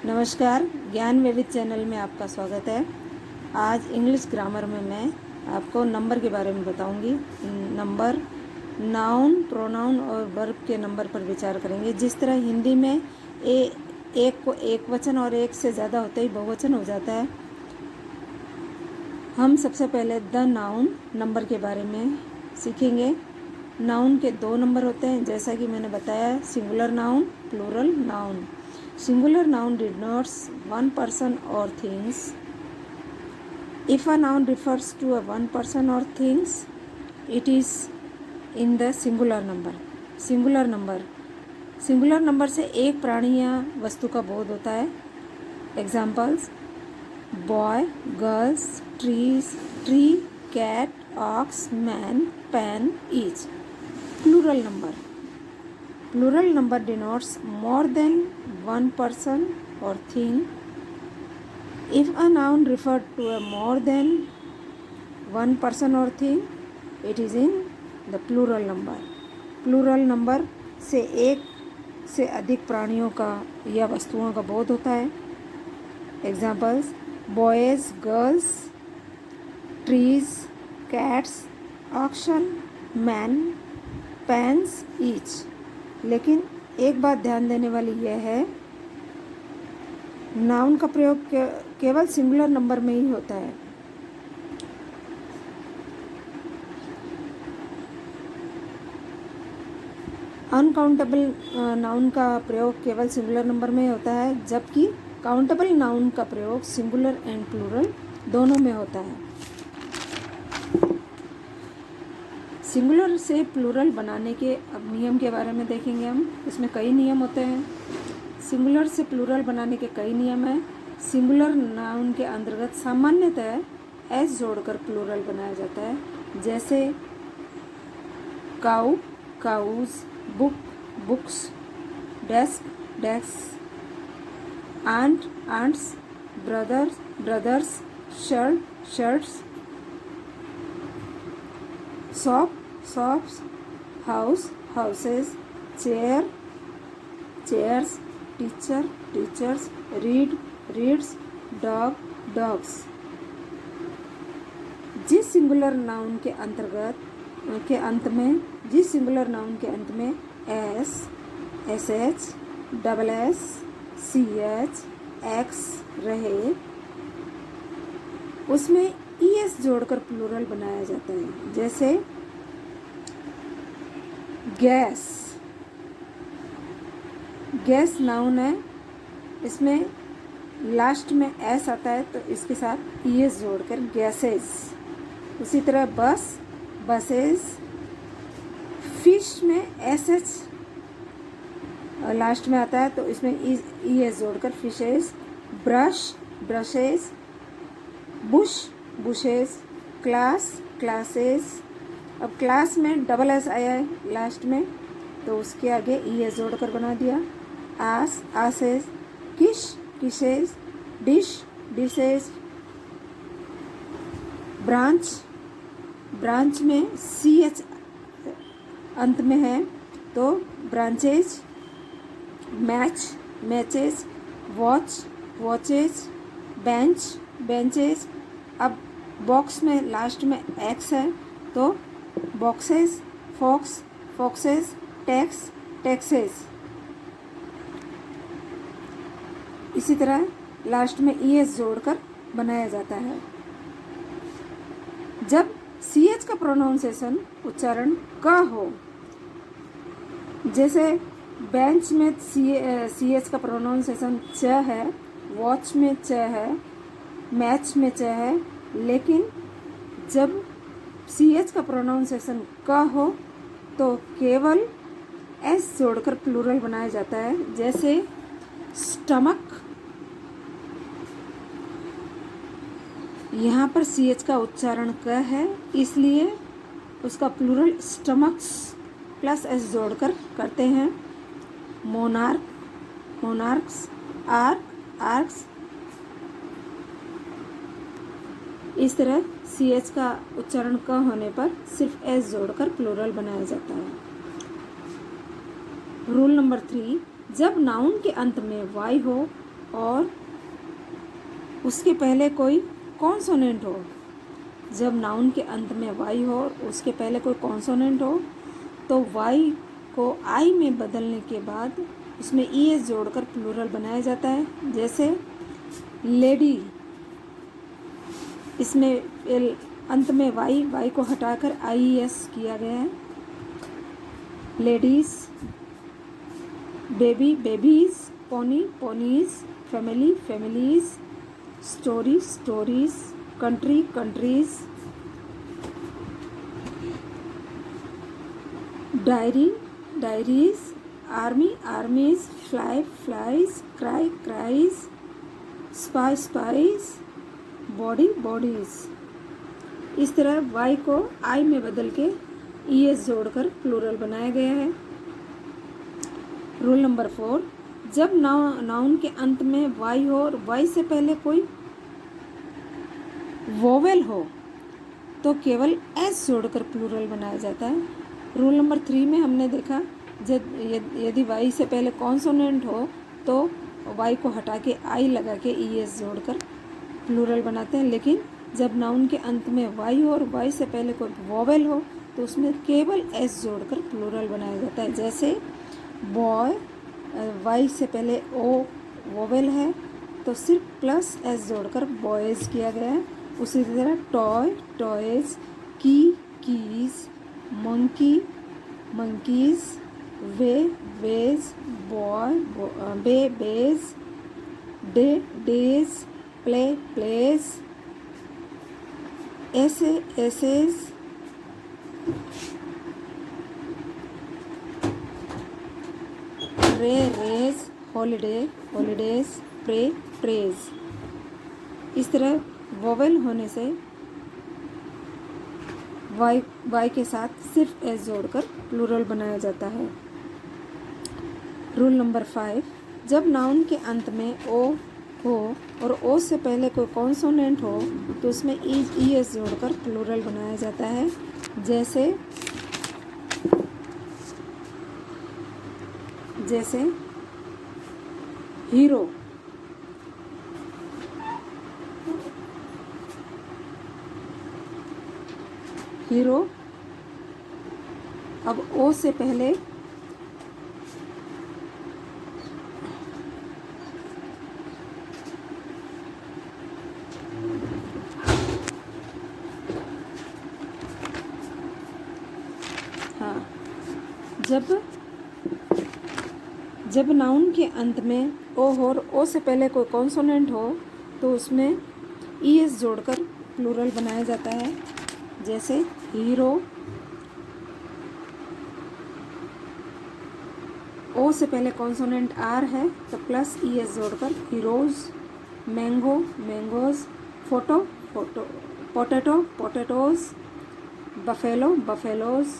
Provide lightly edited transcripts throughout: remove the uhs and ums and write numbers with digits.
नमस्कार, ज्ञान वैविध्य चैनल में आपका स्वागत है। आज इंग्लिश ग्रामर में मैं आपको नंबर के बारे में बताऊंगी। नंबर, नाउन, प्रोनाउन और वर्ब के नंबर पर विचार करेंगे। जिस तरह हिंदी में एक को एक वचन और एक से ज़्यादा होते ही बहुवचन हो जाता है। हम सबसे पहले द नाउन नंबर के बारे में सीखेंगे। नाउन के दो नंबर होते हैं, जैसा कि मैंने बताया, singular noun, plural noun. Singular noun denotes one person or things. If a noun refers to a one person or things, it is in the singular number. Singular number से एक प्राणी या वस्तु का बोध होता है। Examples: boy, girls, trees, tree, cat, ox, man, pen, each. Plural number denotes more than one person or thing. If a noun referred to a more than one person or thing, it is in the plural number. Plural number से एक से अधिक प्राणियों का या वस्तुओं का बोध होता है। Examples: boys, girls, trees, cats, oxen, man, pens, each. लेकिन एक बात ध्यान देने वाली यह है, नाउन का प्रयोग केवल सिंगुलर नंबर में ही होता है। अनकाउंटेबल नाउन का प्रयोग केवल सिंगुलर नंबर में होता है, जबकि काउंटेबल नाउन का प्रयोग सिंगुलर एंड प्लूरल दोनों में होता है। सिंगुलर से प्लूरल बनाने के अब नियम के बारे में देखेंगे हम। इसमें कई नियम होते हैं। सिंगुलर से प्लूरल बनाने के कई नियम हैं। सिंगुलर नाउन के अंतर्गत सामान्यतः एस जोड़कर प्लूरल बनाया जाता है, जैसे cow, cows, book, books, desk, desk, aunt, aunts, brother, brothers, shirt, shirts, shop, shops, house, houses, chair, chairs, teacher, teachers, read, reads, dog, dogs. जिस सिंगुलर नाउन के अंत में S, S H, double S, C H, X रहे, उसमें ई S जोड़कर plural बनाया जाता है। जैसे गैस, गैस नाउन है, इसमें लास्ट में एस आता है तो इसके साथ ई एस जोड़कर गैसेस। उसी तरह बस, बसेस, फिश में एस एच लास्ट में आता है तो इसमें ई एस जोड़कर fishes. Brush, brushes, Bush, bushes, class, classes. अब क्लास में डबल एस आया है लास्ट में तो उसके आगे ई एस जोड़कर बना दिया। Ass, asses, kiss, kisses, dish, dishes. Branch, branch में सी एच अंत में है तो branches. Match, matches, watch, watches, bench, benches. अब बॉक्स में लास्ट में एक्स है तो boxes, fox, foxes, tax, taxes. इसी तरह लास्ट में ई एस जोड़कर बनाया जाता है। जब सी एच का प्रोनाउंसिएशन उच्चारण क हो, जैसे बेंच में सी एच का प्रोनाउंसिएशन च है, वॉच में च है, मैच में च है, लेकिन जब सी एच का प्रोनाउंसिएशन क हो तो केवल एस जोड़कर प्लूरल बनाया जाता है। जैसे स्टमक, यहाँ पर सी एच का उच्चारण क है, इसलिए उसका प्लूरल स्टमक्स प्लस एस जोड़कर करते हैं। Monarch, monarchs, arc, arcs. इस तरह सी एच का उच्चारण क होने पर सिर्फ एस जोड़कर प्लूरल बनाया जाता है। रूल नंबर 3, जब नाउन के अंत में वाई हो और उसके पहले कोई कॉन्सोनेंट हो। जब नाउन के अंत में वाई हो और उसके पहले कोई कॉन्सोनेंट हो तो वाई को आई में बदलने के बाद उसमें ई एस जोड़कर प्लूरल बनाया जाता है। जैसे लेडी, इसमें अंत में वाई को हटाकर आई एस किया गया है। Ladies, baby, babies, pony, ponies, family, families, story, stories, country, countries, diary, diaries, army, armies, fly, flies, cry, cries, spy, spies, body, bodies. इस तरह वाई को आई में बदल के ई एस जोड़कर प्लूरल बनाया गया है। रूल नंबर 4, जब नाउन के अंत में वाई हो और वाई से पहले कोई वोवेल हो तो केवल एस जोड़कर प्लूरल बनाया जाता है। रूल नंबर 3 में हमने देखा यदि वाई से पहले कॉन्सोनेंट हो तो वाई को हटा के आई लगा के ई एस जोड़कर प्लूरल बनाते हैं, लेकिन जब नाउन के अंत में वाई हो और वाई से पहले कोई वोवेल हो तो उसमें केवल एस जोड़कर प्लूरल बनाया जाता है। जैसे बॉय, वाई से पहले ओ वोवेल है तो सिर्फ प्लस एस जोड़कर बॉयज़ किया गया है। उसी तरह toy, toys, key, keys, monkey, monkeys, way, ways, boy, bay, bays, day, days, play, plays, essay, essays, ray, rays, holiday, holidays, pray, prays. इस तरह वोवेल होने से वाई के साथ सिर्फ एस जोड़कर प्लूरल बनाया जाता है। रूल नंबर 5, जब नाउन के अंत में ओ हो और ओ से पहले कोई कॉन्सोनेंट हो तो उसमें ई एस जोड़कर प्लूरल बनाया जाता है। जैसे हीरो, हीरो, अब ओ से पहले जब नाउन के अंत में ओ हो और ओ से पहले कोई कॉन्सोनेंट हो तो उसमें ई एस जोड़कर प्लूरल बनाया जाता है। जैसे हीरो, ओ से पहले कॉन्सोनेंट आर है तो प्लस ई एस जोड़कर heroes, mango, mangoes, photo, photo, potato, potatoes, buffalo, buffaloes,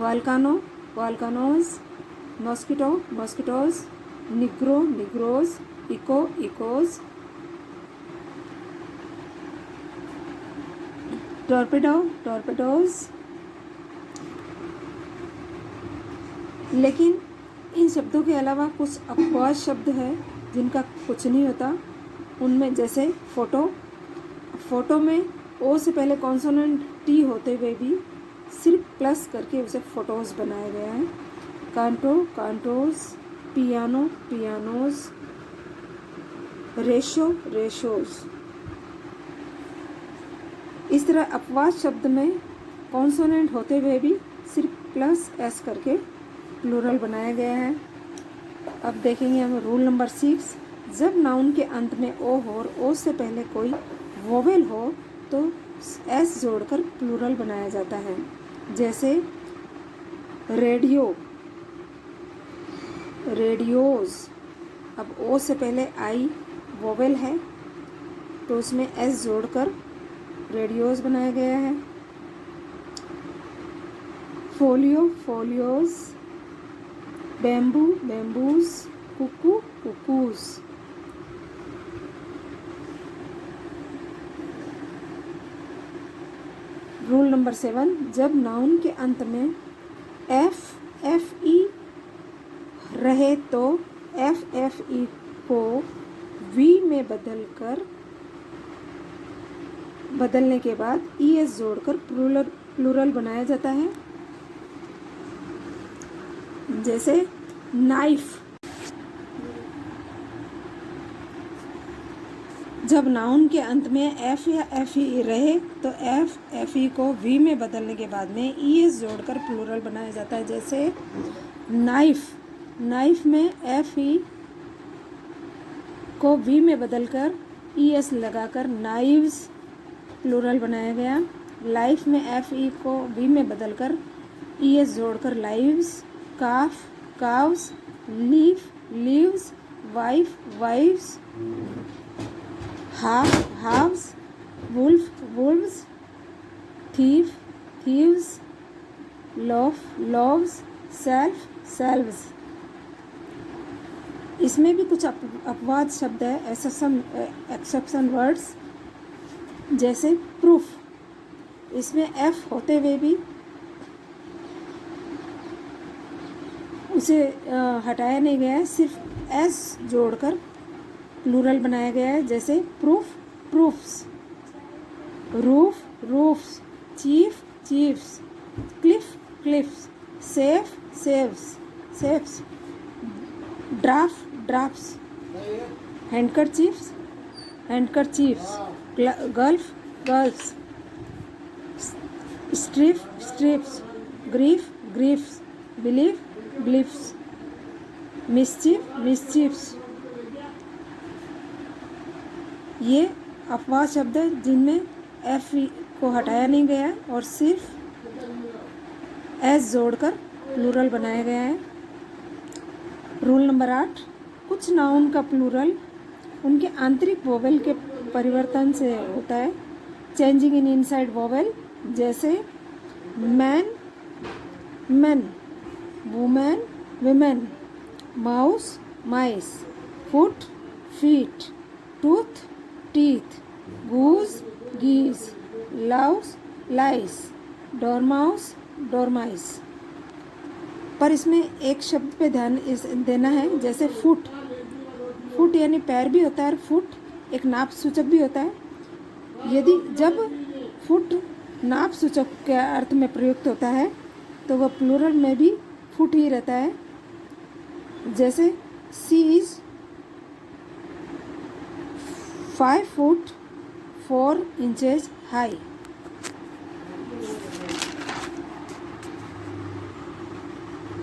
volcano, volcanoes, mosquito, mosquitoes, negro, negroes, echo, echoes, torpedo, torpedoes. लेकिन इन शब्दों के अलावा कुछ अपवाद शब्द है जिनका कुछ नहीं होता। उनमें जैसे फ़ोटो, फ़ोटो में ओ से पहले कॉन्सोनेंट टी होते हुए भी सिर्फ प्लस करके उसे फ़ोटोज़ बनाया गया है। कांटो, कांटोज़, पियानो, पियानोज़, रेशो, रेशोज़। इस तरह अपवाद शब्द में कॉन्सोनेंट होते हुए भी सिर्फ प्लस एस करके प्लूरल बनाया गया है। अब देखेंगे हम रूल नंबर 6, जब नाउन के अंत में ओ हो और ओ से पहले कोई वोवेल हो तो एस जोड़कर प्लूरल बनाया जाता है। जैसे रेडियो, रेडियोज़, अब ओ से पहले आई वोवेल है तो उसमें एस जोड़कर रेडियोज़ बनाया गया है। Folio, folios, bamboo, bamboos, cuckoo, cuckoos. Rule number 7, जब नाउन के अंत में एफ, एफ ई रहे तो एफ, एफ ई को वी में बदलने के बाद ES जोड़कर प्लूरल बनाया जाता है। जैसे नाइफ, जब नाउन के अंत में एफ या FE रहे तो FE को वी में बदलने के बाद में ES जोड़कर प्लूरल बनाया जाता है। जैसे नाइफ में FE को वी में बदलकर ES लगाकर नाइव्स प्लूरल बनाया गया। लाइफ में FE को वी में बदलकर ES जोड़कर lives, calves, leaves, wives, halves, wolves, thieves, loaves, selves. इसमें भी कुछ अपवाद शब्द है, एक्सेप्शन वर्ड्स। जैसे प्रूफ, इसमें F होते हुए भी उसे हटाया नहीं गया है, सिर्फ S जोड़कर प्लूरल बनाया गया है। जैसे proofs, roofs, chiefs, cliffs, safes, drafts, handkerchiefs, gulfs, strifes, griefs, beliefs, mischiefs. ये अपवाद शब्द है जिनमें FE को हटाया नहीं गया और सिर्फ S जोड़कर प्लूरल बनाया गया है। रूल नंबर 8, कुछ नाउन का प्लूरल उनके आंतरिक वोवेल के परिवर्तन से होता है, चेंजिंग इन इनसाइड वोवेल। जैसे मैन, वुमेन, माउस, माइस, फुट, फीट, टूथ, टीथ, गूज, गीज, लाइस, डोरमाइस। पर इसमें एक शब्द पे ध्यान देना है। जैसे फुट यानी पैर भी होता है और फुट एक नाप सूचक भी होता है। जब फुट नाप सूचक के अर्थ में प्रयुक्त होता है तो वह प्लूरल में भी फुट ही रहता है। जैसे she is 5 foot 4 inches high.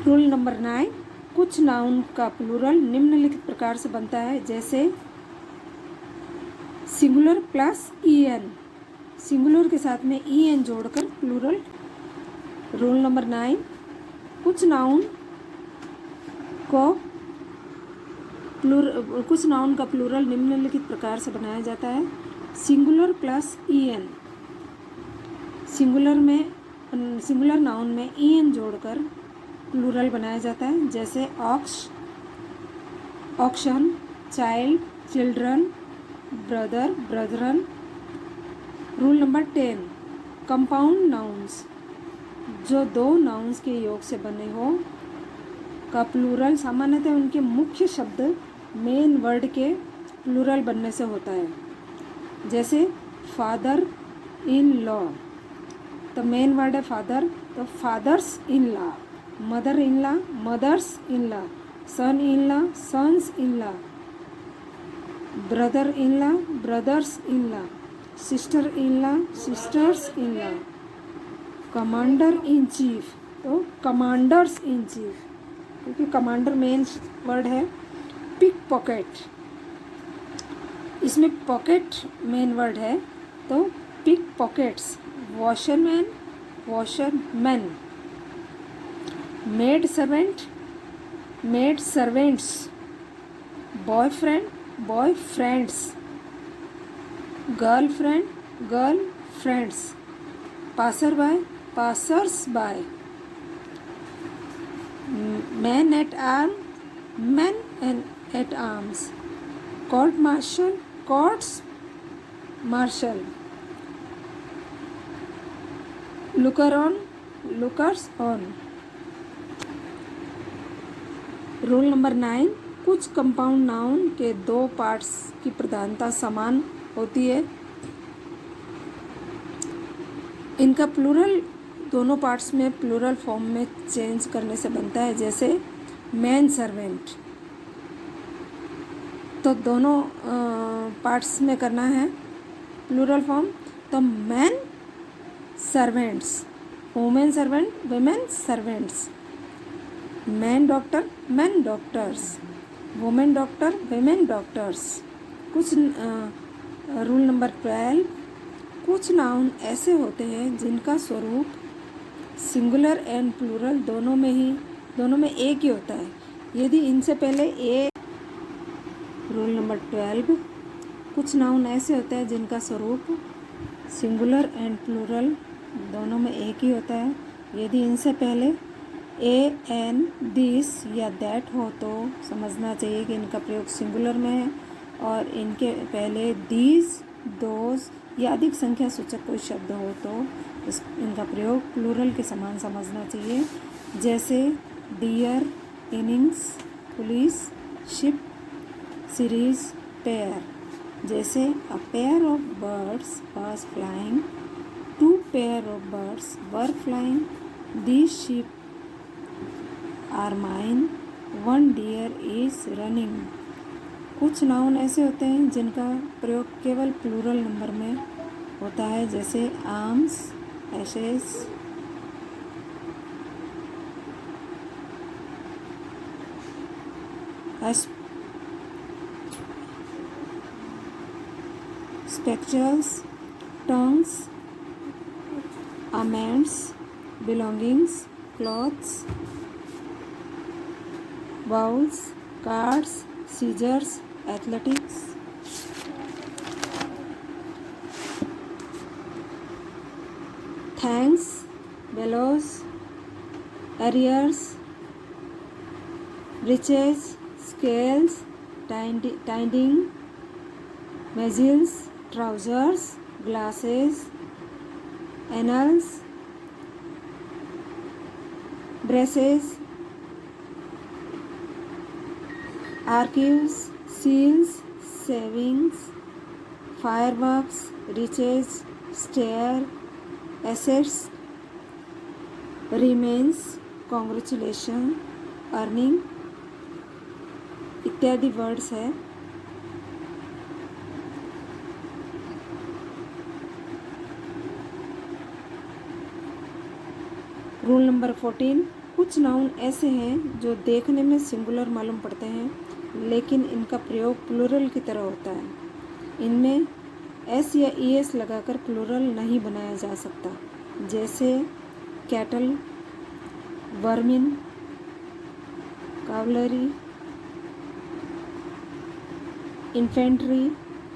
Rule number 9, कुछ नाउन का प्लूरल निम्नलिखित प्रकार से बनता है। जैसे सिंगुलर प्लस EN, सिंगुलर के साथ में EN जोड़कर प्लूरल। रूल नंबर 9, कुछ नाउन का प्लूरल निम्नलिखित प्रकार से बनाया जाता है। Singular plus EN, singular noun में EN जोड़कर प्लूरल बनाया जाता है। जैसे auction, child, children, Brethren. Rule number 10, compound nouns, जो दो नाउन्स के योग से बने हो का प्लूरल सामान्यतः उनके मुख्य शब्द मेन वर्ड के प्लूरल बनने से होता है। जैसे फादर इन लॉ, तो मेन वर्ड है फादर, तो fathers in law, mother in law, mothers in law, son in law, sons in law, brother in law, brothers in law, sister in law, sisters in law, commander in chief, तो commanders in chief, क्योंकि commander main word है। Pickpocket, इसमें pocket main word है, तो pickpockets. Washerman, maid servants, boyfriends, girlfriends, passers by, man eight arms, courts martial, lookers on. Rule number 9, कुछ compound noun के दो parts की प्रधानता समान होती है। इनका प्लूरल दोनों पार्ट्स में प्लूरल फॉर्म में चेंज करने से बनता है, जैसे मैन सर्वेंट। तो दोनों पार्ट्स में करना है प्लूरल फॉर्म, तो man servants, women servant, women servants, man doctor, man doctors, women doctor, women doctors. कुछ रूल नंबर 12, कुछ नाउन ऐसे होते हैं जिनका स्वरूप सिंगुलर एंड प्लूरल दोनों में एक ही होता है। यदि इनसे पहले रूल नंबर 12, कुछ नाउन ऐसे होते हैं जिनका स्वरूप सिंगुलर एंड प्लूरल दोनों में एक ही होता है। यदि इनसे पहले ए, एन, दिस या दैट हो तो समझना चाहिए कि इनका प्रयोग सिंगुलर में है, और इनके पहले दीज, दोज या अधिक संख्या सूचक कोई शब्द हो तो इनका प्रयोग प्लूरल के समान समझना चाहिए, जैसे deer, innings, police, ship, series, pair. जैसे a pair of birds was flying, two pair of birds were flying, these ship are mine, one deer is running. कुछ नाउन ऐसे होते हैं जिनका प्रयोग केवल प्लूरल नंबर में होता है, जैसे arms, ashes, spectacles, tongues, amends, belongings, clothes, bowls, cards, scissors, athletics। Thanks, bellows, arrears, breeches, scales, tinding, measles, trousers, glasses, annals, dresses, archives, seals, savings, fireworks, riches, stair, assets, remains, congratulation, earning इत्यादि words है। Rule number 14, कुछ noun ऐसे हैं जो देखने में singular मालूम पड़ते हैं लेकिन इनका प्रयोग प्लूरल की तरह होता है। इनमें एस या ईएस लगाकर प्लूरल नहीं बनाया जा सकता, जैसे cattle, vermin, cavalry, infantry,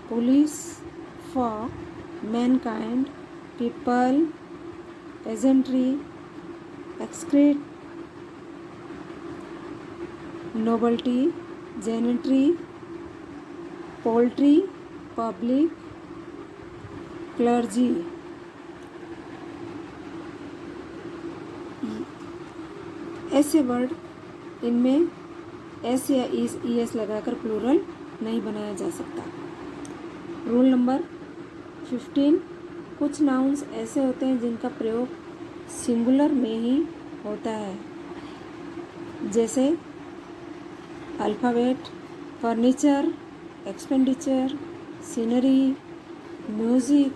police, folk, mankind, people, peasantry, excreta, nobility, gentry, poultry, public, clergy. ऐसे वर्ड इनमें एस या ईएस लगाकर प्लूरल नहीं बनाया जा सकता। रूल नंबर 15, कुछ नाउन्स ऐसे होते हैं जिनका प्रयोग सिंगुलर में ही होता है, जैसे alphabet, furniture, expenditure, scenery, music,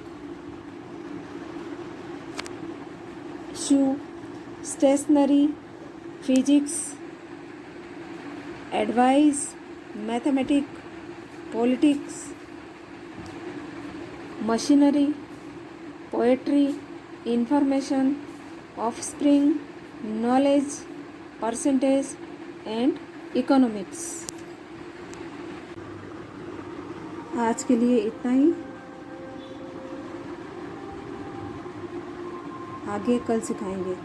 shoe, stationery, physics, advice, mathematics, politics, machinery, poetry, information, offspring, knowledge, percentage and economics. आज के लिए इतना ही, आगे कल सिखाएंगे।